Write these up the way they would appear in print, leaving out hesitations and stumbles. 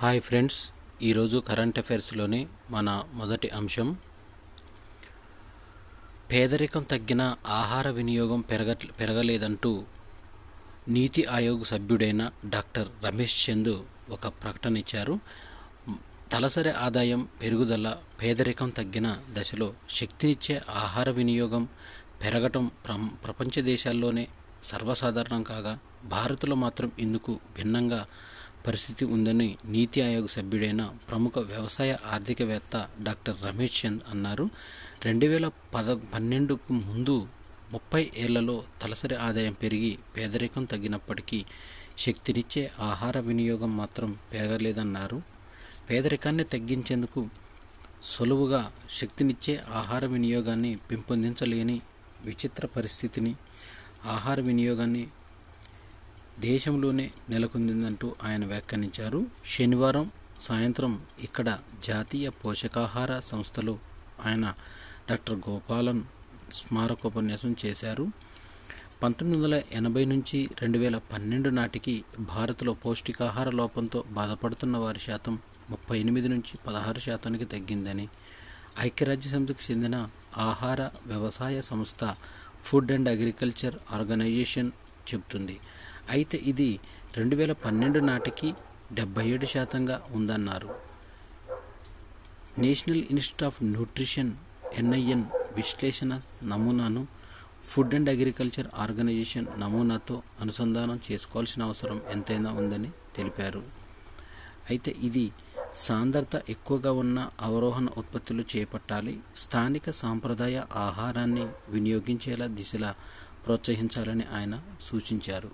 Hi friends, ఈరోజు current అఫైర్స్లోని మన మొదటి అంశం పేదరికం తగ్గిన ఆహార వినియోగం పెరగలేదంటూ నీతి ఆయోగ్ సభ్యుడైన డాక్టర్ రమేష్ చంద్ ఒక ప్రకటన ఇచ్చారు. తలసరి ఆదాయం పెరుగుదల పేదరికం తగ్గిన దశలో శక్తినిచ్చే ఆహార వినియోగం పెరగటం ప్రపంచ దేశాల్లోనే సర్వసాధారణం కాగా భారత్లో మాత్రం ఇందుకు భిన్నంగా పరిస్థితి ఉందని నీతి ఆయోగ్ సభ్యుడైన ప్రముఖ వ్యవసాయ ఆర్థికవేత్త డాక్టర్ రమేష్ చంద్ అన్నారు. 2012కు ముందు 30 ఏళ్లలో తలసరి ఆదాయం పెరిగి పేదరికం తగ్గినప్పటికీ శక్తినిచ్చే ఆహార వినియోగం మాత్రం పెరగలేదన్నారు. పేదరికాన్ని తగ్గించేందుకు సులువుగా శక్తినిచ్చే ఆహార వినియోగాన్ని పెంపొందించలేని విచిత్ర పరిస్థితిని ఆహార వినియోగాన్ని దేశంలోనే నెలకొందంటూ ఆయన వ్యాఖ్యానించారు. శనివారం సాయంత్రం ఇక్కడ జాతీయ పోషకాహార సంస్థలో ఆయన డాక్టర్ గోపాలన్ స్మారకోపన్యాసం చేశారు. 1980 నుంచి 2012 నాటికి భారత్లో పౌష్టికాహార లోపంతో బాధపడుతున్న వారి శాతం 38 నుంచి 16% తగ్గిందని ఐక్యరాజ్యసమితికి చెందిన ఆహార వ్యవసాయ సంస్థ ఫుడ్ అండ్ అగ్రికల్చర్ ఆర్గనైజేషన్ చెబుతుంది. అయితే ఇది 2012 నాటికి 77%గా ఉందన్నారు. National institute of nutrition NIN విశ్లేషణ నమూనాను ఫుడ్ అండ్ అగ్రికల్చర్ ఆర్గనైజేషన్ నమూనాతో అనుసంధానం చేసుకోవాల్సిన అవసరం ఎంతైనా ఉందని తెలిపారు. అయితే ఇది సాంద్రత ఎక్కువగా ఉన్న అవరోహణ ఉత్పత్తులు చేపట్టాలి, స్థానిక సాంప్రదాయ ఆహారాన్ని వినియోగించేలా దిశలా ప్రోత్సహించాలని ఆయన సూచించారు.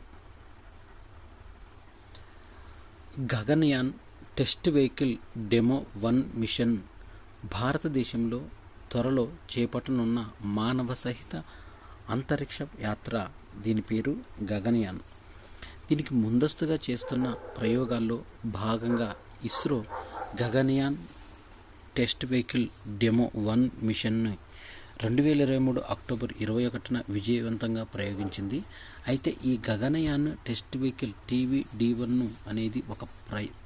Gaganyaan test vehicle demo 1 mission భారతదేశంలో త్వరలో చేపట్టనున్న మానవ సహిత అంతరిక్ష యాత్ర. దీని పేరు గగన్యాన్. దీనికి ముందస్తుగా చేస్తున్న ప్రయోగాల్లో భాగంగా ISRO Gaganyaan test vehicle demo 1 మిషన్ను 2023 అక్టోబర్ 21న విజయవంతంగా ప్రయోగించింది. అయితే ఈ గగనయాన్ టెస్ట్ వెహికల్ TVD-1 అనేది ఒక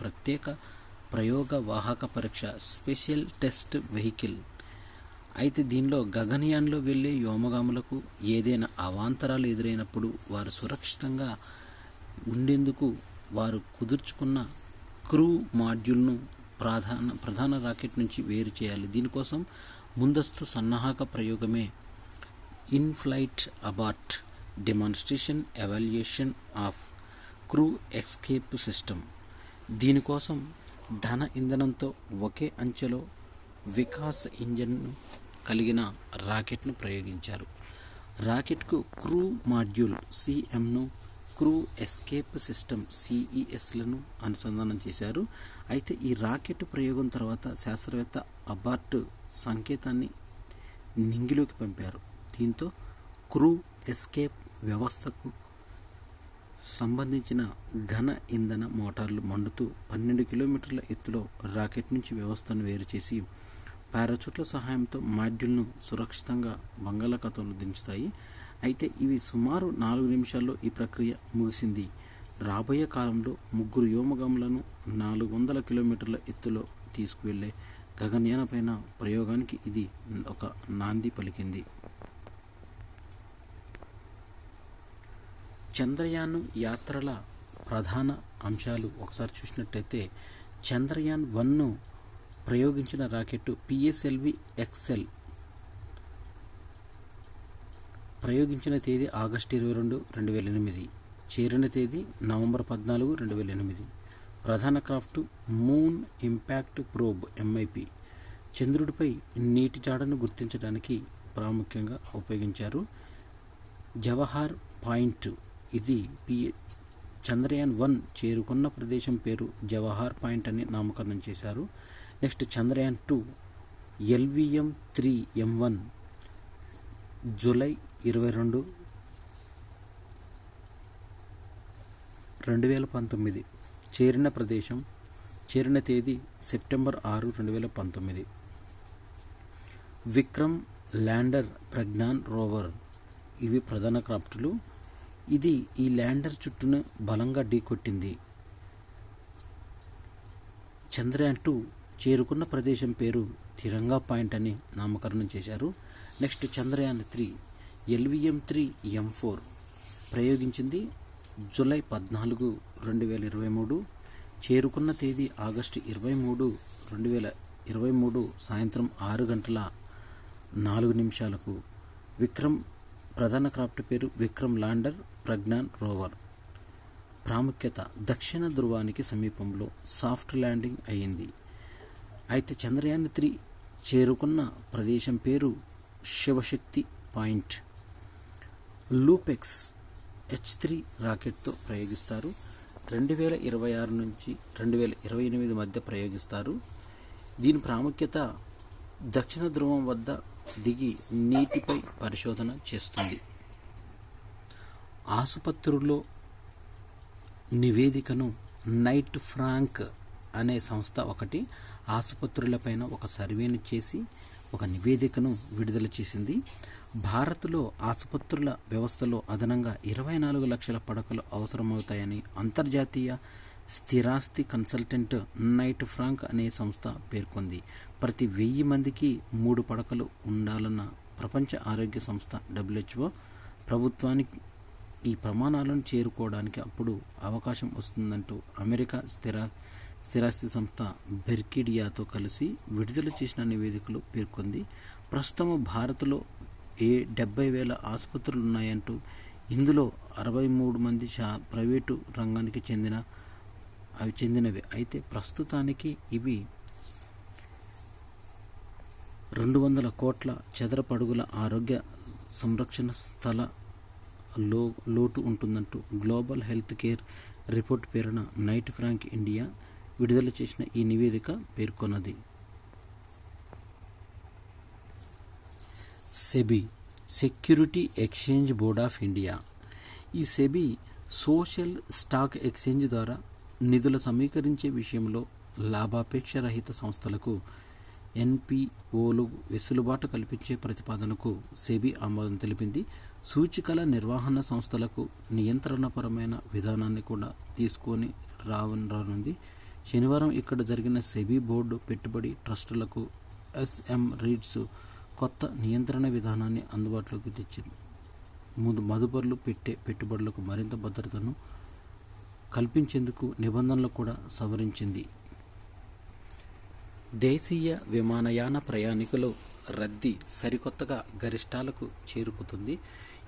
ప్రత్యేక ప్రయోగ వాహక పరీక్ష స్పెషల్ టెస్ట్ వెహికల్. అయితే దీనిలో గగనయాన్లో వెళ్ళే వ్యోమగాములకు ఏదైనా అవాంతరాలు ఎదురైనప్పుడు వారు సురక్షితంగా ఉండేందుకు వారు కుదుర్చుకున్న క్రూ మాడ్యూల్ను ప్రధాన రాకెట్ నుంచి వేరు చేయాలి. దీనికోసం ముందస్తు సన్నాహక ప్రయోగమే inflight abort demonstration evaluation of crew escape system. దీనికోసం ఘన ఇంధనంతో ఒకే అంచెలో వికాస్ ఇంజన్ను కలిగిన రాకెట్ను ప్రయోగించారు. రాకెట్కు క్రూ మాడ్యూల్ CMను క్రూ ఎస్కేప్ సిస్టమ్ CESలను అనుసంధానం చేశారు. అయితే ఈ రాకెట్ ప్రయోగం తర్వాత శాస్త్రవేత్త అబార్ట్ సంకేతాన్ని నింగిలోకి పంపారు. దీంతో క్రూ ఎస్కేప్ వ్యవస్థకు సంబంధించిన ఘన ఇంధన మోటార్లు మండుతూ 12 కిలోమీటర్ల ఎత్తులో రాకెట్ నుంచి వ్యవస్థను వేరు చేసి పారాచూట్ల సహాయంతో మాడ్యూల్ను సురక్షితంగా బంగాళాఖాతంలో దించుతాయి. అయితే ఇవి సుమారు 4 నిమిషాల్లో ఈ ప్రక్రియ ముగిసింది. రాబోయే కాలంలో 3 వ్యోమగాములను 400 కిలోమీటర్ల ఎత్తులో తీసుకువెళ్లే గగన్యాన్ పైన ప్రయోగానికి ఇది ఒక నాంది పలికింది. చంద్రయాన్ యాత్రల ప్రధాన అంశాలు ఒకసారి చూసినట్టయితే చంద్రయాన్ 1ను ప్రయోగించిన రాకెట్ PSLV-XL ప్రయోగించిన తేదీ ఆగస్టు 22, 2008, చేరిన తేదీ నవంబర్ 14, 2008. ప్రధాన craft moon impact probe MIP చంద్రుడిపై నీటి జాడను గుర్తించడానికి ప్రాముఖ్యంగా ఉపయోగించారు. జవహర్ పాయింట్ ఇది చంద్రయాన్ 1 చేరుకున్న ప్రదేశం పేరు జవహర్ పాయింట్ అని నామకరణం చేశారు. నెక్స్ట్ చంద్రయాన్ 2 LVM-3M1 జూలై 22, 2019 చేరిన తేదీ September 6, 2019. Vikram lander Pragyan rover ఇవి ప్రధాన క్రాఫ్ట్లు. ఇది ఈ ల్యాండర్ చుట్టూను బలంగా ఢీకొట్టింది. చంద్రయాన్-2 చేరుకున్న ప్రదేశం పేరు తిరంగా పాయింట్ అని నామకరణం చేశారు. నెక్స్ట్ చంద్రయాన్-3 LVM-3M4 ప్రయోగించింది జూలై 14, 2023. చేరుకున్న తేదీ ఆగస్టు 23, 2023 సాయంత్రం 6:04 విక్రమ్ ప్రధాన క్రాఫ్ట్ పేరు విక్రమ్ ల్యాండర్ ప్రజ్ఞాన్ రోవర్. ప్రాముఖ్యత దక్షిణ ధృవానికి సమీపంలో సాఫ్ట్ ల్యాండింగ్ అయింది. అయితే చంద్రయాన్-3 చేరుకున్న ప్రదేశం పేరు శివశక్తి పాయింట్. లూపెక్స్ H3 రాకెట్తో ప్రయోగిస్తారు. 2026 నుంచి 2028 మధ్య ప్రయోగిస్తారు. దీని ప్రాముఖ్యత దక్షిణ ధృవం వద్ద దిగి నీటిపై పరిశోధన చేస్తుంది. ఆసుపత్రుల్లో నివేదికను నైట్ ఫ్రాంక్ అనే సంస్థ ఒకటి ఆసుపత్రులపైన ఒక సర్వేను చేసి ఒక నివేదికను విడుదల చేసింది. భారత్లో ఆసుపత్రుల వ్యవస్థలో అదనంగా 24 లక్షల పడకలు అవసరమవుతాయని అంతర్జాతీయ స్థిరాస్తి కన్సల్టెంట్ నైట్ ఫ్రాంక్ అనే సంస్థ పేర్కొంది. ప్రతి 1000 మందికి 3 పడకలు ఉండాలన్న ప్రపంచ ఆరోగ్య సంస్థ WHO ప్రభుత్వానికి ఈ ప్రమాణాలను చేరుకోవడానికి అప్పుడు అవకాశం వస్తుందంటూ అమెరికా స్థిరాస్తి సంస్థ బెర్కిడియాతో కలిసి విడుదల చేసిన నివేదికలో పేర్కొంది. ప్రస్తుతం భారత్లో 70,000 ఆసుపత్రులు ఉన్నాయంటూ ఇందులో 63 మంది ప్రైవేటు రంగానికి చెందినవి. అయితే ప్రస్తుతానికి ఇవి 200 కోట్ల చదరపు అడుగుల ఆరోగ్య సంరక్షణ స్థల లోటు ఉంటుందంటూ గ్లోబల్ హెల్త్ కేర్ రిపోర్ట్ పేరున నైట్ ఫ్రాంక్ ఇండియా విడుదల చేసిన ఈ నివేదిక పేర్కొన్నది. SEBI security exchange board of India. ఈ సెబీ సోషల్ స్టాక్ ఎక్స్చేంజ్ ద్వారా నిధులు సమీకరించే విషయంలో లాభాపేక్ష రహిత సంస్థలకు NPOలు వెసులుబాటు కల్పించే ప్రతిపాదనకు సెబీ ఆమోదం తెలిపింది. సూచికల నిర్వహణ సంస్థలకు నియంత్రణపరమైన విధానాన్ని కూడా తీసుకొని రానుంది. శనివారం ఇక్కడ జరిగిన సెబీ బోర్డు పెట్టుబడి ట్రస్టులకు SM రీడ్స్ కొత్త నియంత్రణ విధానాన్ని అందుబాటులోకి తెచ్చింది. మదుపర్లు పెట్టే పెట్టుబడులకు మరింత భద్రతను కల్పించేందుకు నిబంధనలు కూడా సవరించింది. దేశీయ విమానయాన ప్రయాణికుల రద్దీ సరికొత్తగా గరిష్టాలకు చేరుకుతుంది.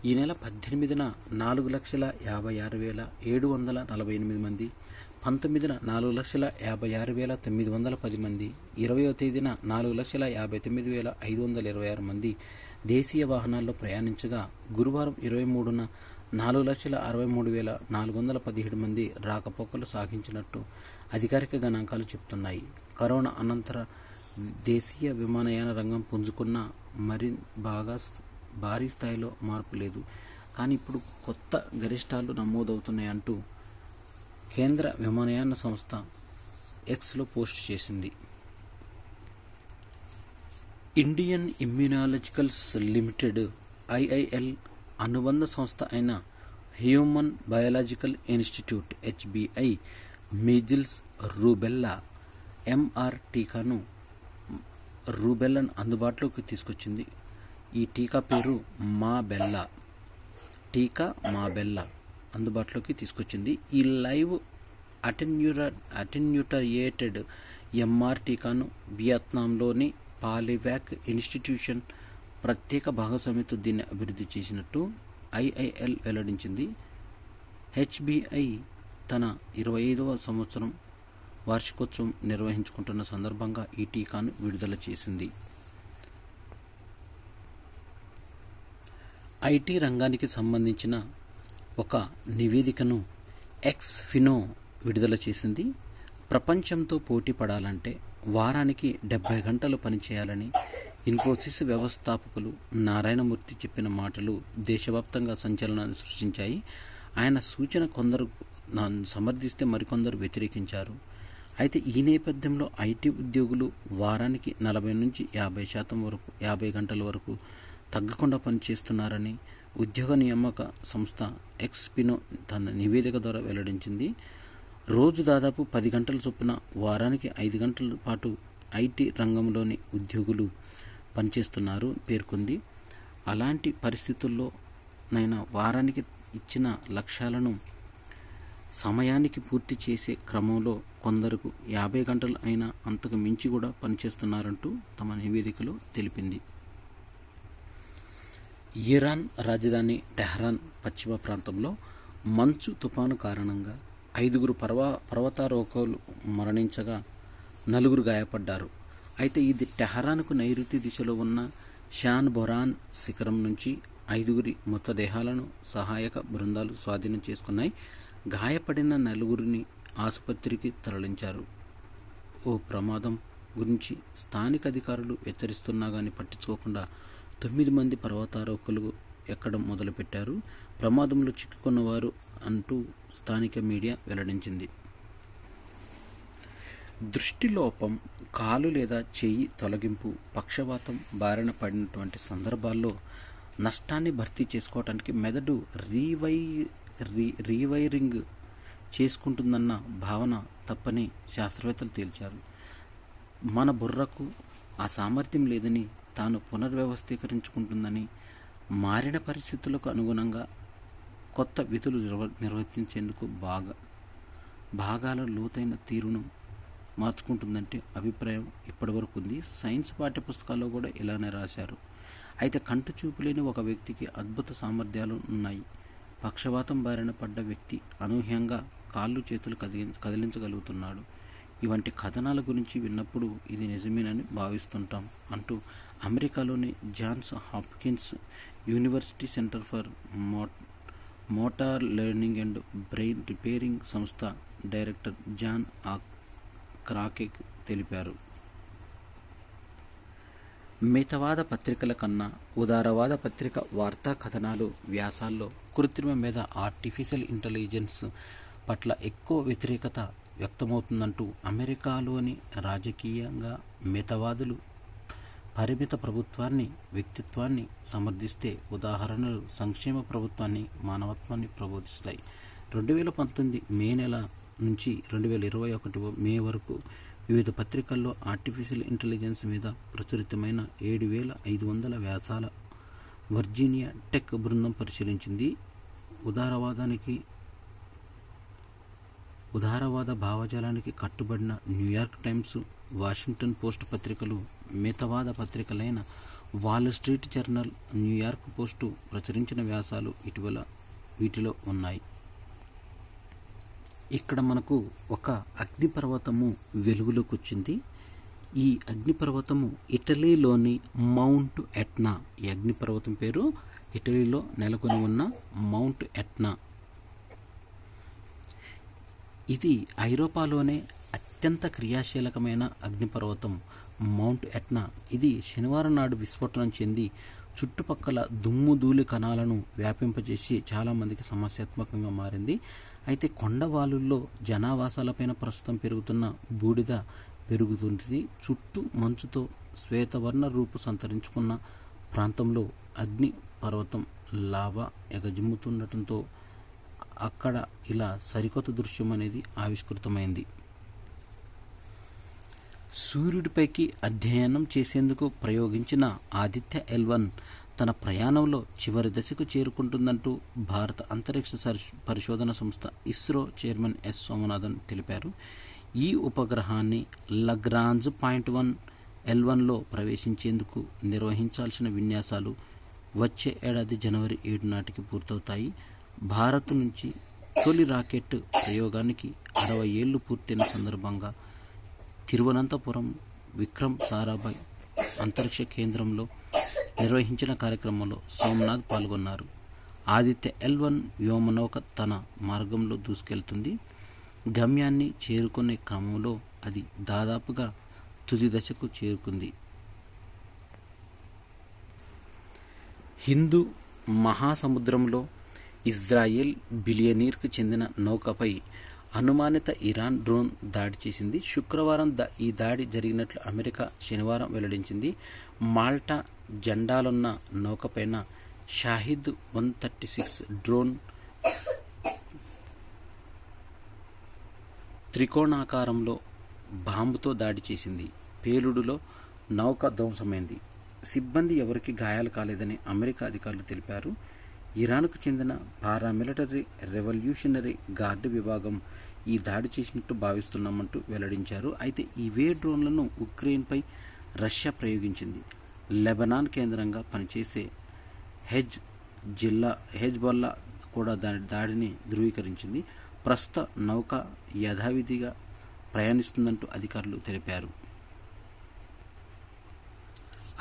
ఈ నెల 18న 4,56,748 మంది, 19న 4,56,910 మంది, 20వ తేదీన 4,59,526 మంది దేశీయ వాహనాల్లో ప్రయాణించగా గురువారం 23న 4,63,417 మంది రాకపోకలు సాగించినట్టు అధికారిక గణాంకాలు చెబుతున్నాయి. కరోనా అనంతర దేశీయ విమానయాన రంగం పుంజుకున్న భారీ స్థాయిలో మార్పు లేదు. కానీ ఇప్పుడు కొత్త గరిష్టాలు నమోదవుతున్నాయంటూ కేంద్ర విమానయాన సంస్థ Xలో పోస్ట్ చేసింది. ఇండియన్ ఇమ్యునాలజికల్స్ లిమిటెడ్ IIL అనుబంధ సంస్థ అయిన human biological institute HBI measles rubella MR టీకాను అందుబాటులోకి తీసుకొచ్చింది. ఈ టీకా పేరు మాబెల్లా అందుబాటులోకి తీసుకొచ్చింది. ఈ లైవ్ అటెన్యూటయేటెడ్ MR టీకాను వియత్నాంలోని పాలివాక్ ఇన్స్టిట్యూషన్ ప్రత్యేక భాగస్వామ్యంతో దీన్ని అభివృద్ధి చేసినట్టు IIL వెల్లడించింది. HBI తన 25వ సంవత్సరం వార్షికోత్సవం నిర్వహించుకుంటున్న సందర్భంగా ఈ టీకాను విడుదల చేసింది. IT రంగానికి సంబంధించిన ఒక నివేదికను ఎక్స్ఫినో విడుదల చేసింది. ప్రపంచంతో పోటీ పడాలంటే వారానికి 70 గంటలు పనిచేయాలని ఇన్ఫోసిస్ వ్యవస్థాపకులు నారాయణమూర్తి చెప్పిన మాటలు దేశవ్యాప్తంగా సంచలనాన్ని సృష్టించాయి. ఆయన సూచన కొందరు సమర్థిస్తే మరికొందరు వ్యతిరేకించారు. అయితే ఈ నేపథ్యంలో IT ఉద్యోగులు వారానికి 40 నుంచి 50 గంటల వరకు తగ్గకుండా పనిచేస్తున్నారని ఉద్యోగ నియామక సంస్థ ఎక్స్ఫినో తన నివేదిక ద్వారా వెల్లడించింది. రోజు దాదాపు 10 గంటల చొప్పున, వారానికి 5 గంటల పాటు ఐటీ రంగంలోని ఉద్యోగులు పనిచేస్తున్నారు పేర్కొంది. అలాంటి పరిస్థితుల్లో వారానికి ఇచ్చిన లక్ష్యాలను సమయానికి పూర్తి చేసే క్రమంలో కొందరకు 50 గంటలు అయినా అంతకు మించి కూడా పనిచేస్తున్నారంటూ తమ నివేదికలో తెలిపింది. ఇరాన్ రాజధాని టెహ్రాన్ పశ్చిమ ప్రాంతంలో మంచు తుఫాను కారణంగా 5 పర్వతారోహకులు మరణించగా 4 గాయపడ్డారు. అయితే ఇది టెహ్రాన్కు నైరుతి దిశలో ఉన్న షాన్ బొరాన్ శిఖరం నుంచి 5 మృతదేహాలను సహాయక బృందాలు స్వాధీనం చేసుకున్నాయి. గాయపడిన 4 ఆసుపత్రికి తరలించారు. ఓ ప్రమాదం గురించి స్థానిక అధికారులు హెచ్చరిస్తున్నా కానీ పట్టించుకోకుండా 9 మంది పర్వతారోహకులు ఎక్కడం మొదలుపెట్టారు. ప్రమాదంలో చిక్కుకున్నవారు అంటూ స్థానిక మీడియా వెల్లడించింది. దృష్టిలోపం, కాలు లేదా చెయ్యి తొలగింపు, పక్షవాతం బారిన పడినటువంటి సందర్భాల్లో నష్టాన్ని భర్తీ చేసుకోవటానికి మెదడు రీవైరింగ్ చేసుకుంటుందన్న భావన తప్పని శాస్త్రవేత్తలు తేల్చారు. మన బుర్రకు ఆ సామర్థ్యం లేదని, తాను పునర్వ్యవస్థీకరించుకుంటుందని, మారిన పరిస్థితులకు అనుగుణంగా కొత్త విధులు నిర్వర్తించేందుకు భాగాల లోతైన తీరును మార్చుకుంటుందంటే అభిప్రాయం ఇప్పటివరకు ఉంది. సైన్స్ పాఠ్యపుస్తకాల్లో కూడా ఇలానే రాశారు. అయితే కంటి చూపు లేని ఒక వ్యక్తికి అద్భుత సామర్థ్యాలు ఉన్నాయి. పక్షవాతం బారిన పడ్డ వ్యక్తి అనూహ్యంగా కాళ్ళు చేతులు కదిలించగలుగుతున్నాడు. ఇవంటి కథనాల గురించి విన్నప్పుడు ఇది నిజమేనని భావిస్తుంటాం అంటూ అమెరికాలోని Johns Hopkins university centre for motor learning and brain repairing సంస్థ డైరెక్టర్ జాన్ క్రాకెక్ తెలిపారు. మితవాద పత్రికల కన్నా ఉదారవాద పత్రిక వార్తా కథనాలు, వ్యాసాల్లో కృత్రిమ మీద ఆర్టిఫిషియల్ ఇంటెలిజెన్స్ పట్ల ఎక్కువ వ్యతిరేకత వ్యక్తమవుతుందంటూ అమెరికాలోని రాజకీయంగా మితవాదులు పరిమిత ప్రభుత్వాన్ని, వ్యక్తిత్వాన్ని సమర్థిస్తే ఉదాహరణలు సంక్షేమ ప్రభుత్వాన్ని, మానవత్వాన్ని ప్రబోధిస్తాయి. 2019 మే నెల నుంచి 2021 మే వరకు వివిధ పత్రికల్లో ఆర్టిఫిషియల్ ఇంటెలిజెన్స్ మీద ప్రచురితమైన 7,500 వ్యాసాల వర్జీనియా టెక్ బృందం పరిశీలించింది. ఉదారవాద భావజాలానికి కట్టుబడిన న్యూయార్క్ టైమ్స్, వాషింగ్టన్ పోస్ట్ పత్రికలు, మితవాద పత్రికలైన Wall Street Journal, New York Post ప్రచురించిన వ్యాసాలు వీటిలో ఉన్నాయి. ఇక్కడ మనకు ఒక అగ్నిపర్వతము వెలుగులోకి వచ్చింది. ఈ అగ్నిపర్వతము ఇటలీలోని మౌంట్ ఎట్నా. ఈ అగ్నిపర్వతం పేరు ఇటలీలో నెలకొని ఉన్న మౌంట్ ఎట్నా. ఇది ఐరోపాలోనే అత్యంత క్రియాశీలకమైన అగ్నిపర్వతం మౌంట్ ఎట్నా. ఇది శనివారం నాడు విస్ఫోటనం చెంది చుట్టుపక్కల దుమ్ము ధూళి కణాలను వ్యాపింపజేసి చాలామందికి సమస్యాత్మకంగా మారింది. అయితే కొండవాలుల్లో జనావాసాలపైన ప్రస్తుతం పెరుగుతున్న బూడిద పెరుగుతుంది. చుట్టూ మంచుతో శ్వేతవర్ణ రూపు సంతరించుకున్న ప్రాంతంలో అగ్ని పర్వతం లావా ఎగజిమ్ముతుండటంతో అక్కడ ఇలా సరికొత్త దృశ్యం అనేది ఆవిష్కృతమైంది. సూర్యుడిపైకి అధ్యయనం చేసేందుకు ప్రయోగించిన ఆదిత్య L1 తన ప్రయాణంలో చివరి దశకు చేరుకుంటుందంటూ భారత అంతరిక్ష పరిశోధన సంస్థ ఇస్రో చైర్మన్ ఎస్ సోమనాథన్ తెలిపారు. ఈ ఉపగ్రహాన్ని లగ్రాంజ్ పాయింట్ 1 L1లో ప్రవేశించేందుకు నిర్వహించాల్సిన విన్యాసాలు వచ్చే ఏడాది జనవరి 7 నాటికి పూర్తవుతాయి. భారత్ నుంచి తొలి రాకెట్ ప్రయోగానికి 60 ఏళ్లు పూర్తయిన సందర్భంగా తిరువనంతపురం విక్రమ్ సారాభాయ్ అంతరిక్ష కేంద్రంలో నిర్వహించిన కార్యక్రమంలో సోమనాథ్ పాల్గొన్నారు. ఆదిత్య L1 వ్యోమనౌక తన మార్గంలో దూసుకెళ్తుంది. గమ్యాన్ని చేరుకునే క్రమంలో అది దాదాపుగా తుది దశకు చేరుకుంది. హిందూ మహాసముద్రంలో ఇజ్రాయెల్ బిలియనీర్కు చెందిన నౌకపై అనుమానిత ఇరాన్ డ్రోన్ దాడి చేసింది. శుక్రవారం ఈ దాడి జరిగినట్లు అమెరికా శనివారం వెల్లడించింది. మాల్టా జెండాలున్న నౌకపైన షాహిద్ 136 డ్రోన్ త్రికోణాకారంలో బాంబుతో దాడి చేసింది. పేలుడులో నౌక ధ్వంసమైంది. సిబ్బంది ఎవరికీ గాయాలు కాలేదని అమెరికా అధికారులు తెలిపారు. ఇరాన్కు చెందిన పారామిలిటరీ రెవల్యూషనరీ గార్డ్ విభాగం ఈ దాడి చేసినట్టు భావిస్తున్నామంటూ వెల్లడించారు. అయితే ఇవే డ్రోన్లను ఉక్రెయిన్పై రష్యా ప్రయోగించింది. లెబనాన్ కేంద్రంగా పనిచేసే హెజ్బొల్లా కూడా దాడిని ధృవీకరించింది. ప్రస్తుత నౌక యథావిధిగా ప్రయాణిస్తుందంటూ అధికారులు తెలిపారు.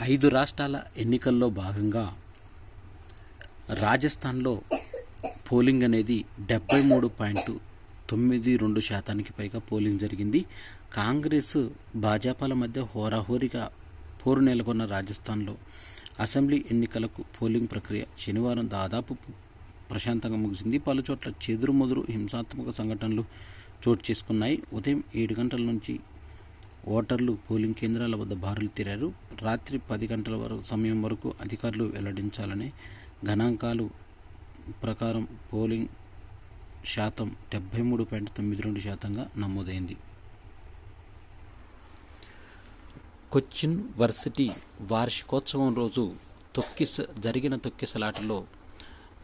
5 రాష్ట్రాల ఎన్నికల్లో భాగంగా రాజస్థాన్లో పోలింగ్ అనేది 73.92% పైగా పోలింగ్ జరిగింది. కాంగ్రెస్ భాజపాల మధ్య హోరాహోరీగా పోరు నెలకొన్న రాజస్థాన్లో అసెంబ్లీ ఎన్నికలకు పోలింగ్ ప్రక్రియ శనివారం దాదాపు ప్రశాంతంగా ముగిసింది. పలుచోట్ల చెదురుమదురు హింసాత్మక సంఘటనలు చోటు చేసుకున్నాయి. ఉదయం 7 గంటల నుంచి ఓటర్లు పోలింగ్ కేంద్రాల వద్ద బారులు తీరారు. రాత్రి 10 గంటల సమయం వరకు అధికారులు వెల్లడించాలనే గణాంకాలు ప్రకారం పోలింగ్ శాతం 73.92%గా నమోదైంది. కొచ్చిన్ వర్సిటీ వార్షికోత్సవం రోజు జరిగిన తొక్కిసలాటలో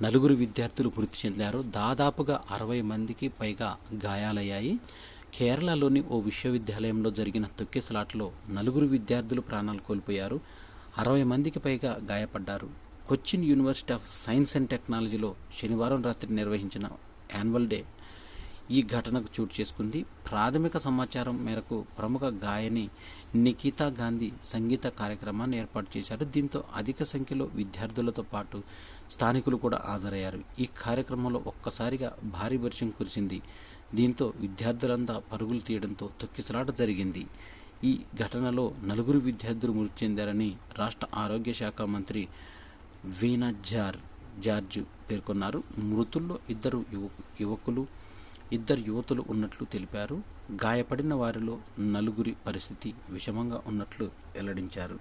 4 విద్యార్థులు మృతి చెందారు. దాదాపుగా 60 మందికి పైగా గాయాలయ్యాయి. కేరళలోని ఓ విశ్వవిద్యాలయంలో జరిగిన తొక్కిసలాటలో 4 విద్యార్థులు ప్రాణాలు కోల్పోయారు. 60 మందికి పైగా గాయపడ్డారు. Cochin university of science and టెక్నాలజీలో శనివారం రాత్రి నిర్వహించిన యాన్యువల్ డే ఈ ఘటనకు చోటు చేసుకుంది. ప్రాథమిక సమాచారం మేరకు ప్రముఖ గాయని నిఖితా గాంధీ సంగీత కార్యక్రమాన్ని ఏర్పాటు చేశారు. దీంతో అధిక సంఖ్యలో విద్యార్థులతో పాటు స్థానికులు కూడా హాజరయ్యారు. ఈ కార్యక్రమంలో ఒక్కసారిగా భారీ వర్షం కురిసింది. దీంతో విద్యార్థులంతా పరుగులు తీయడంతో తొక్కిసలాట జరిగింది. ఈ ఘటనలో 4 విద్యార్థులు మృతి చెందారని రాష్ట్ర ఆరోగ్య శాఖ మంత్రి వీనా జార్జ్ పేర్కొన్నారు. మృతుల్లో 2 యువతులు ఉన్నట్లు తెలిపారు. గాయపడిన వారిలో 4 పరిస్థితి విషమంగా ఉన్నట్లు వెల్లడించారు.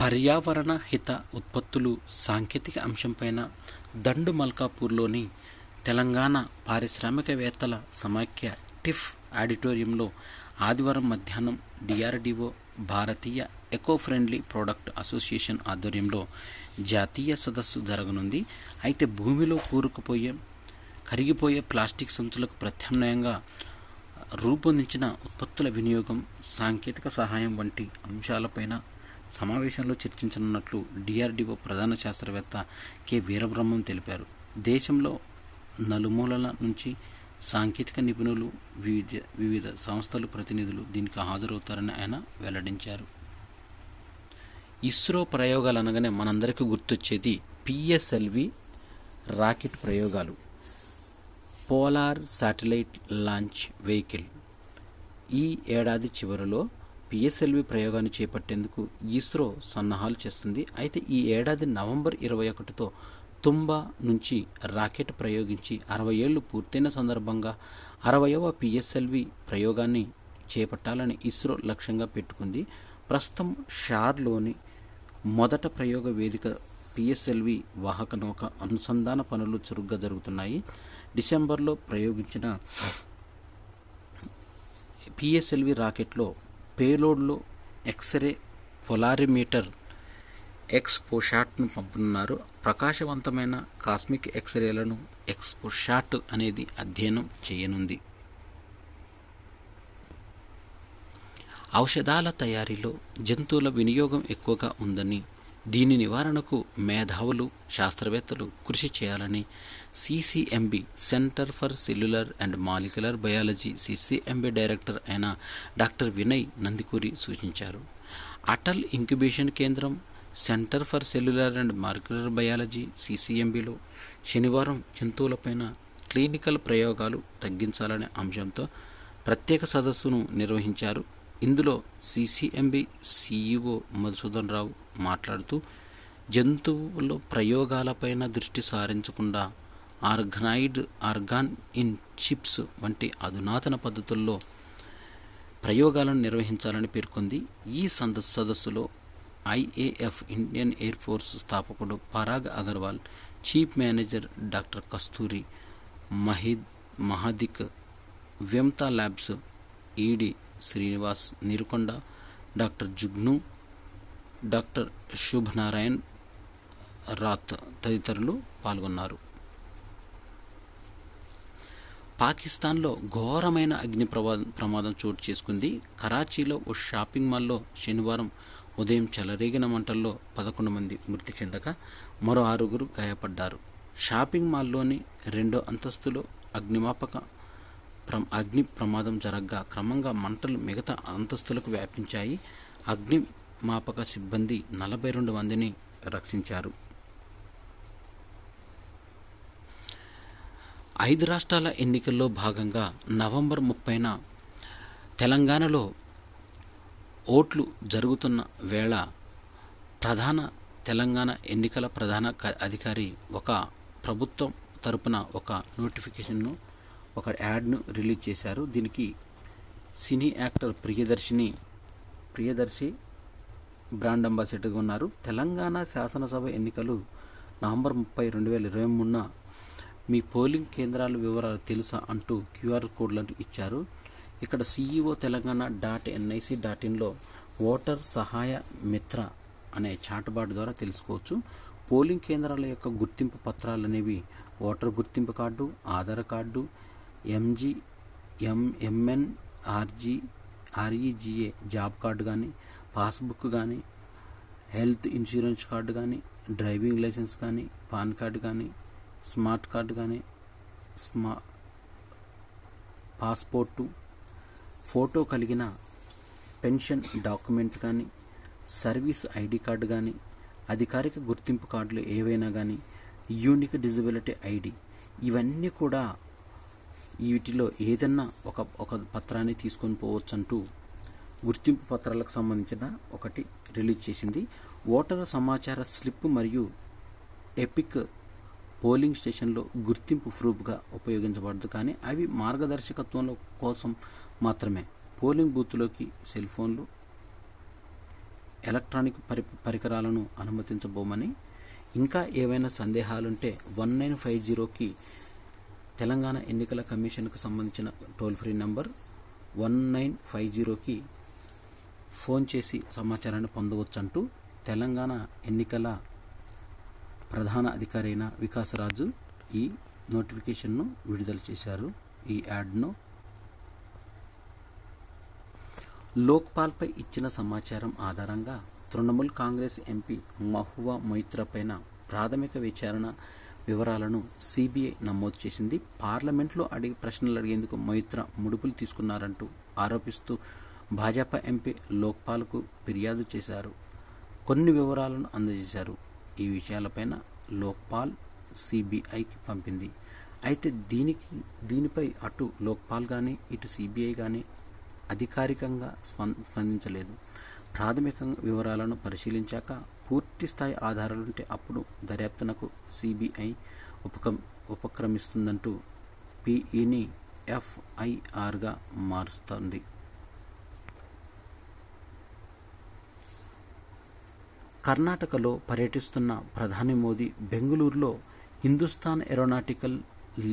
పర్యావరణ హిత ఉత్పత్తులు సాంకేతిక అంశంపైన దండు మల్కాపూర్లోని తెలంగాణ పారిశ్రామికవేత్తల సమాఖ్య టిఫ్ ఆడిటోరియంలో ఆదివారం మధ్యాహ్నం DRDO భారతీయ ఎకో ఫ్రెండ్లీ ప్రొడక్ట్ అసోసియేషన్ ఆధ్వర్యంలో జాతీయ సదస్సు జరగనుంది. అయితే భూమిలో కరిగిపోయే ప్లాస్టిక్ సంచులకు ప్రత్యామ్నాయంగా రూపొందించిన ఉత్పత్తుల వినియోగం, సాంకేతిక సహాయం వంటి అంశాలపైన సమావేశంలో చర్చించనున్నట్లు DRDO ప్రధాన శాస్త్రవేత్త కె వీరబ్రహ్మం తెలిపారు. దేశంలో నలుమూలల నుంచి సాంకేతిక నిపుణులు, వివిధ సంస్థల ప్రతినిధులు దీనికి హాజరవుతారని ఆయన వెల్లడించారు. ఇస్రో ప్రయోగాలు అనగానే మనందరికీ గుర్తొచ్చేది PSLV రాకెట్ ప్రయోగాలు, పోలార్ శాటిలైట్ లాంచ్ వెహికల్. ఈ ఏడాది చివరిలో PSLV ప్రయోగాన్ని చేపట్టేందుకు ఇస్రో సన్నాహాలు చేస్తుంది. అయితే ఈ ఏడాది నవంబర్ 21తో తుంబా నుంచి రాకెట్ ప్రయోగించి 60 ఏళ్లు పూర్తయిన సందర్భంగా 60వ PSLV ప్రయోగాన్ని చేపట్టాలని ఇస్రో లక్ష్యంగా పెట్టుకుంది. ప్రస్తుతం షార్లోని మొదట ప్రయోగ వేదిక PSLV వాహక నౌక అనుసంధాన పనులు చురుగ్గా జరుగుతున్నాయి. డిసెంబర్లో ప్రయోగించిన PSLV రాకెట్లో పేలోడ్లో ఎక్స్రే పొలారిమీటర్ ఎక్స్పోషాట్ను పంపనున్నారు. ప్రకాశవంతమైన కాస్మిక్ ఎక్స్రేలను ఎక్స్పోషాట్ అనేది అధ్యయనం చేయనుంది. ఔషధాల తయారీలో జంతువుల వినియోగం ఎక్కువగా ఉందని, దీని నివారణకు మేధావులు, శాస్త్రవేత్తలు కృషి చేయాలని CCMB centre for cellular and molecular biology CCMB director అయిన డాక్టర్ వినయ్ నందికూరి సూచించారు. అటల్ ఇంక్యుబేషన్ కేంద్రం centre for cellular and molecular biology CCMBలో శనివారం జంతువులపైన క్లినికల్ ప్రయోగాలు తగ్గించాలనే అంశంతో ప్రత్యేక సదస్సును నిర్వహించారు. ఇందులో CCMB CEO మధుసూదన్ రావు మాట్లాడుతూ జంతువుల ప్రయోగాలపైన దృష్టి సారించకుండా ఆర్గాన్ ఇన్ చిప్స్ వంటి అధునాతన పద్ధతుల్లో ప్రయోగాలను నిర్వహించాలని పేర్కొంది. ఈ సదస్సులో IAF ఇండియన్ ఎయిర్ ఫోర్స్ స్థాపకుడు Parag Agarwal, chief manager doctor Kasturi Mahadik, Vyomta labs ED Srinivas Neerukonda, doctor Jugnu, doctor Shubh Narayan Rath తదితరులు పాల్గొన్నారు. పాకిస్తాన్లో ఘోరమైన అగ్ని ప్రమాదం చోటు చేసుకుంది. కరాచీలో ఓ షాపింగ్ మాల్లో శనివారం ఉదయం చెలరేగిన మంటల్లో 11 మంది మృతి చెందగా మరో 6 గాయపడ్డారు. షాపింగ్ మాల్లోని 2వ అంతస్తులో అగ్ని ప్రమాదం జరగ్గా క్రమంగా మంటలు మిగతా అంతస్తులకు వ్యాపించాయి. అగ్నిమాపక సిబ్బంది 42 మందిని రక్షించారు. 5 రాష్ట్రాల ఎన్నికల్లో భాగంగా నవంబర్ 30న తెలంగాణలో ఓట్లు జరుగుతున్న వేళ తెలంగాణ ఎన్నికల ప్రధాన అధికారి ఒక ప్రభుత్వం తరపున ఒక నోటిఫికేషన్ను, ఒక యాడ్ను రిలీజ్ చేశారు. దీనికి సినీ యాక్టర్ ప్రియదర్శి బ్రాండ్ అంబాసిడర్గా ఉన్నారు. తెలంగాణ శాసనసభ ఎన్నికలు నవంబర్ 30, 2023న మీ పోలింగ్ కేంద్రాల వివరాలు తెలుసా అంటూ క్యూఆర్ కోడ్లను ఇచ్చారు. ఇక్కడ CEO telengaana.nic.inలో ఓటర్ సహాయ మిత్ర అనే చాట్బాట్ ద్వారా తెలుసుకోవచ్చు. పోలింగ్ కేంద్రాల యొక్క గుర్తింపు పత్రాలు అనేవి ఓటర్ గుర్తింపు card, Aadhaar card, REGA job card కానీ, పాస్బుక్ కానీ, హెల్త్ ఇన్సూరెన్స్ కార్డు కానీ, డ్రైవింగ్ లైసెన్స్ కానీ, పాన్ కార్డు కానీ, స్మార్ట్ కార్డు కానీ, పాస్పోర్టు, ఫోటో కలిగిన పెన్షన్ డాక్యుమెంట్ కానీ, సర్వీస్ ఐడి కార్డు కానీ, అధికారిక గుర్తింపు కార్డులు ఏవైనా కానీ, యూనిక్ డిజబిలిటీ ఐడి, ఇవన్నీ కూడా వీటిలో ఏదన్నా ఒక పత్రాన్ని తీసుకొని పోవచ్చు అంటూ గుర్తింపు పత్రాలకు సంబంధించిన ఒకటి రిలీజ్ చేసింది. ఓటరు సమాచార స్లిప్ మరియు ఎపిక్ పోలింగ్ స్టేషన్లో గుర్తింపు ప్రూఫ్గా ఉపయోగించబడదు, కానీ అవి మార్గదర్శకత్వంలో కోసం మాత్రమే. పోలింగ్ బూత్లోకి సెల్ ఫోన్లు, ఎలక్ట్రానిక్ పరికరాలను అనుమతించబోమని, ఇంకా ఏవైనా సందేహాలుంటే 1950కి తెలంగాణ ఎన్నికల కమిషన్కు సంబంధించిన టోల్ ఫ్రీ నంబర్ 1950కి ఫోన్ చేసి సమాచారాన్ని పొందవచ్చు అంటూ తెలంగాణ ఎన్నికల ప్రధాన అధికారి అయిన వికాసరాజు ఈ నోటిఫికేషన్ను విడుదల చేశారు. ఈ యాడ్ను లోక్పాల్పై ఇచ్చిన సమాచారం ఆధారంగా తృణమూల్ కాంగ్రెస్ ఎంపీ మహువా మొయిత్రా పైన ప్రాథమిక విచారణ వివరాలను సిబిఐ నమోదు చేసింది. పార్లమెంట్లో ప్రశ్నలు అడిగేందుకు మొయిత్రా ముడుపులు తీసుకున్నారంటూ ఆరోపిస్తూ భాజపా ఎంపీ లోక్పాల్కు ఫిర్యాదు చేశారు. కొన్ని వివరాలను అందజేశారు. ఈ విషయాలపైన లోక్పాల్ సిబిఐకి పంపింది. అయితే దీనిపై అటు లోక్పాల్ కానీ ఇటు సిబిఐ కానీ అధికారికంగా స్పందించలేదు. ప్రాథమిక వివరాలను పరిశీలించాక పూర్తి స్థాయి ఆధారాలుంటే అప్పుడు దర్యాప్తునకు సిబిఐ ఉపక్రమిస్తుందంటూ పిఈని ఎఫ్ఐఆర్గా మారుస్తుంది. కర్ణాటకలో పర్యటిస్తున్న ప్రధాని మోదీ బెంగళూరులో హిందుస్థాన్ ఏరోనాటికల్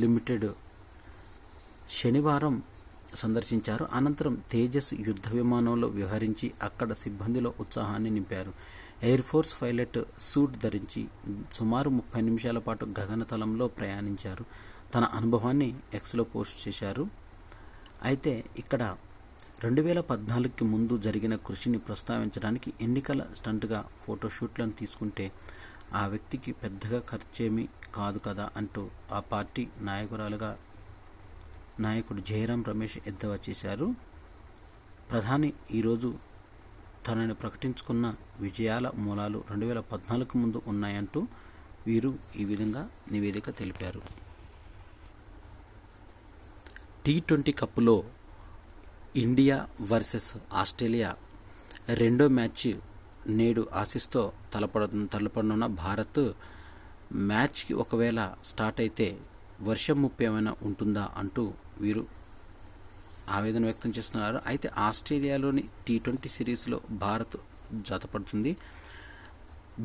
లిమిటెడ్ శనివారం సందర్శించారు. అనంతరం తేజస్ యుద్ధ విమానంలో విహరించి అక్కడ సిబ్బందిలో ఉత్సాహాన్ని నింపారు. ఎయిర్ ఫోర్స్ పైలట్ సూట్ ధరించి సుమారు 30 నిమిషాల పాటు గగనతలంలో ప్రయాణించారు. తన అనుభవాన్ని ఎక్స్లో పోస్ట్ చేశారు. అయితే ఇక్కడ 2014కి ముందు జరిగిన కృషిని ప్రస్తావించడానికి ఎన్నికల స్టంట్గా ఫోటోషూట్లను తీసుకుంటే ఆ వ్యక్తికి పెద్దగా ఖర్చేమీ కాదు కదా అంటూ ఆ పార్టీ నాయకుడు జయరాం రమేష్ ఎద్దేవా చేశారు. ప్రధాని ఈరోజు తనని ప్రకటించుకున్న విజయాల మూలాలు 2014కు ముందు ఉన్నాయంటూ వీరు ఈ విధంగా నివేదిక తెలిపారు. T20 కప్లో ఇండియా వర్సెస్ ఆస్ట్రేలియా రెండో మ్యాచ్ నేడు ఆసీస్తో తలపడనున్న భారత్ మ్యాచ్కి ఒకవేళ స్టార్ట్ అయితే వర్షం ముప్పు ఏమైనా ఉంటుందా అంటూ వీరు ఆవేదన వ్యక్తం చేస్తున్నారు. అయితే ఆస్ట్రేలియాలోని T20 సిరీస్లో భారత్ జతపడుతుంది.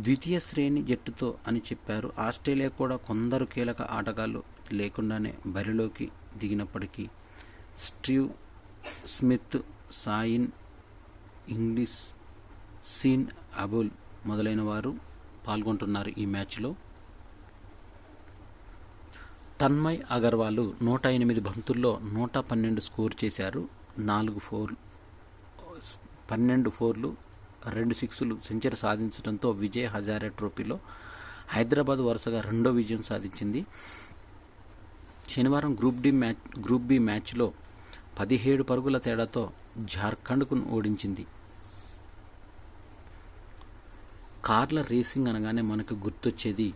ద్వితీయ శ్రేణి జట్టుతో అని చెప్పారు. ఆస్ట్రేలియా కూడా కొందరు కీలక ఆటగాళ్లు లేకుండానే బరిలోకి దిగినప్పటికీ స్టీవ్ స్మిత్, సాయిన్ ఇంగ్లీష్, సీన్ అబుల్ మొదలైన వారు పాల్గొంటున్నారు ఈ మ్యాచ్లో. తన్మయ్ అగర్వాల్ 108 బంతుల్లో 112 స్కోర్ చేశారు. 12 ఫోర్లు, 2 సిక్స్లు సెంచరీ సాధించడంతో విజయ్ హజారే ట్రోఫీలో హైదరాబాద్ వరుసగా రెండో విజయం సాధించింది. శనివారం గ్రూప్ బి మ్యాచ్లో 17 పరుగుల తేడాతో జార్ఖండ్కు ఓడించింది. కార్ల రేసింగ్ అనగానే మనకు గుర్తొచ్చేది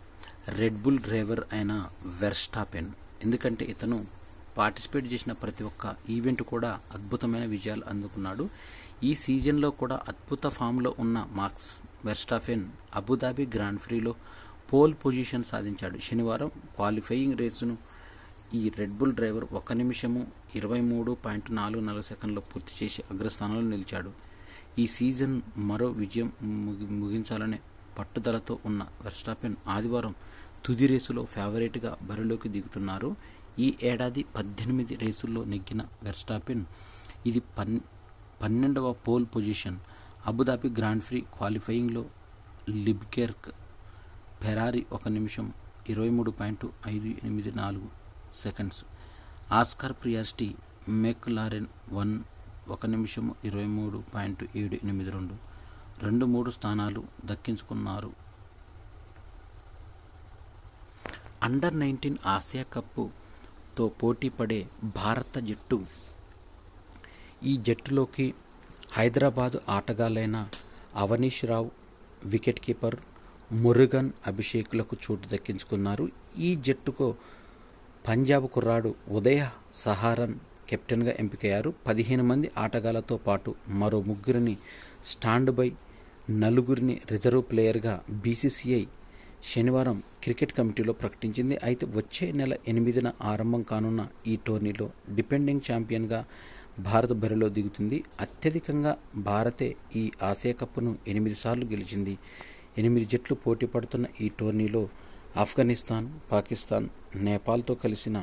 రెడ్ బుల్ డ్రైవర్ అయిన వెర్స్టాపెన్. ఎందుకంటే ఇతను పార్టిసిపేట్ చేసిన ప్రతి ఒక్క ఈవెంట్ కూడా అద్భుతమైన విజయాలు అందుకున్నాడు. ఈ సీజన్లో కూడా అద్భుత ఫామ్లో ఉన్న మాక్స్ వెర్స్టాపెన్ అబుదాబి గ్రాండ్ ప్రీలో పోల్ పొజిషన్ సాధించాడు. శనివారం క్వాలిఫైయింగ్ రేసును ఈ రెడ్ బుల్ డ్రైవర్ 1 నిమిషము 23.44 సెకండ్లో పూర్తి చేసి అగ్రస్థానంలో నిలిచాడు. ఈ సీజన్ మరో విజయం ముగించాలనే పట్టుదలతో ఉన్న వెర్స్టాపెన్ ఆదివారం తుది రేసులో ఫేవరెట్గా బరిలోకి దిగుతున్నారు. ఈ ఏడాది 18 రేసుల్లో నెగ్గిన వెర్స్టాపెన్ ఇది 12వ pole position. Abu Dhabi grand prix క్వాలిఫైయింగ్లో లిబ్కెర్క్ ఫెరారీ 1 నిమిషం 23.584 సెకండ్స్, ఆస్కార్ ప్రియాస్టీ మెక్లారెన్ 1 నిమిషం 23.782 2-3 స్థానాలు దక్కించుకున్నారు. అండర్ 19 ఆసియా కప్తో పోటీ పడే భారత జట్టు ఈ జట్టులోకి హైదరాబాద్ ఆటగాళ్లైన అవనీష్ రావు, వికెట్ కీపర్ మురుగన్ అభిషేక్లకు చోటు దక్కించుకున్నారు. ఈ జట్టుకు పంజాబ్ కుర్రాడు ఉదయ్ సహారన్ కెప్టెన్గా ఎంపికయ్యారు. 15 మంది ఆటగాళ్లతో పాటు మరో 3 స్టాండ్ బై, 4 రిజర్వ్ ప్లేయర్గా బీసీసీఐ శనివారం క్రికెట్ కమిటీలో ప్రకటించింది. అయితే వచ్చే నెల 8న ఆరంభం కానున్న ఈ టోర్నీలో డిఫెండింగ్ ఛాంపియన్గా భారత్ బరిలో దిగుతుంది. అత్యధికంగా భారతే ఈ ఆసియా కప్ను 8 సార్లు గెలిచింది. 8 జట్లు పోటీ పడుతున్న ఈ టోర్నీలో ఆఫ్ఘనిస్తాన్, పాకిస్తాన్, నేపాల్తో కలిసిన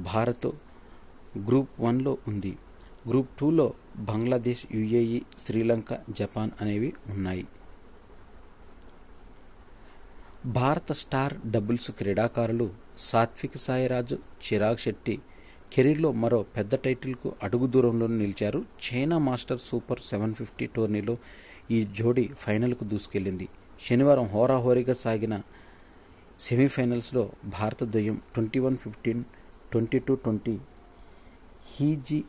భారత్ గ్రూప్ 1లో ఉంది. గ్రూప్ 2లో బంగ్లాదేశ్, యుఏఈ, శ్రీలంక, జపాన్ అనేవి ఉన్నాయి. భారత స్టార్ డబుల్స్ క్రీడాకారులు సాత్విక్ సాయిరాజ్, చిరాగ్ శెట్టి కెరీర్లో మరో పెద్ద టైటిల్కు అడుగు దూరంలో నిలిచారు. చైనా మాస్టర్ సూపర్ 750 టోర్నీలో ఈ జోడీ ఫైనల్కు దూసుకెళ్లింది. శనివారం హోరాహోరీగా సాగిన సెమీఫైనల్స్లో భారత ద్వయం 21-15, 22-20 హీజీ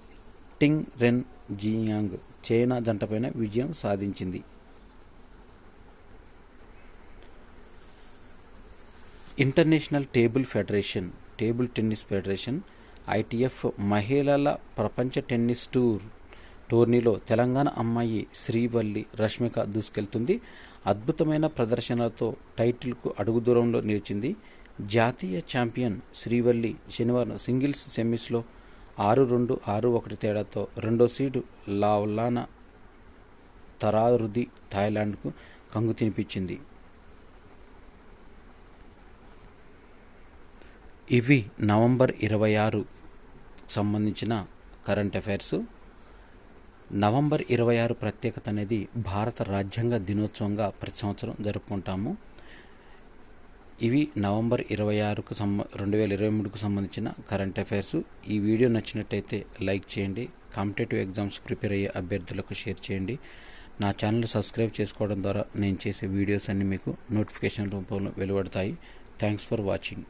టింగ్ రెన్ జియాంగ్ చైనా జంటపైన విజయం సాధించింది. International table tennis federation ITF మహిళల ప్రపంచ టెన్నిస్ టోర్నీలో తెలంగాణ అమ్మాయి శ్రీవల్లి రష్మిక దూసుకెళ్తుంది. అద్భుతమైన ప్రదర్శనలతో టైటిల్కు అడుగు దూరంలో నిలిచింది. జాతీయ ఛాంపియన్ శ్రీవల్లి శనివారం సింగిల్స్ సెమీస్లో 6-2, 6-1 తేడాతో రెండో సీడు లావ్లానా తరారుది థాయిలాండ్కు కంగు తినిపించింది. ఇవి నవంబర్ 26 సంబంధించిన కరెంట్ అఫైర్స్. నవంబర్ 26 ప్రత్యేకత అనేది భారత రాజ్యాంగ దినోత్సవంగా ప్రతి సంవత్సరం జరుపుకుంటాము. ఇవి నవంబర్ 26కు 2023కు సంబంధించిన కరెంట్ అఫైర్స్. ఈ వీడియో నచ్చినట్టయితే లైక్ చేయండి. కాంపిటేటివ్ ఎగ్జామ్స్ ప్రిపేర్ అయ్యే అభ్యర్థులకు షేర్ చేయండి. నా ఛానల్ సబ్స్క్రైబ్ చేసుకోవడం ద్వారా నేను చేసే వీడియోస్ అన్నీ మీకు నోటిఫికేషన్ రూపంలో వెలువడతాయి. Thanks for watching.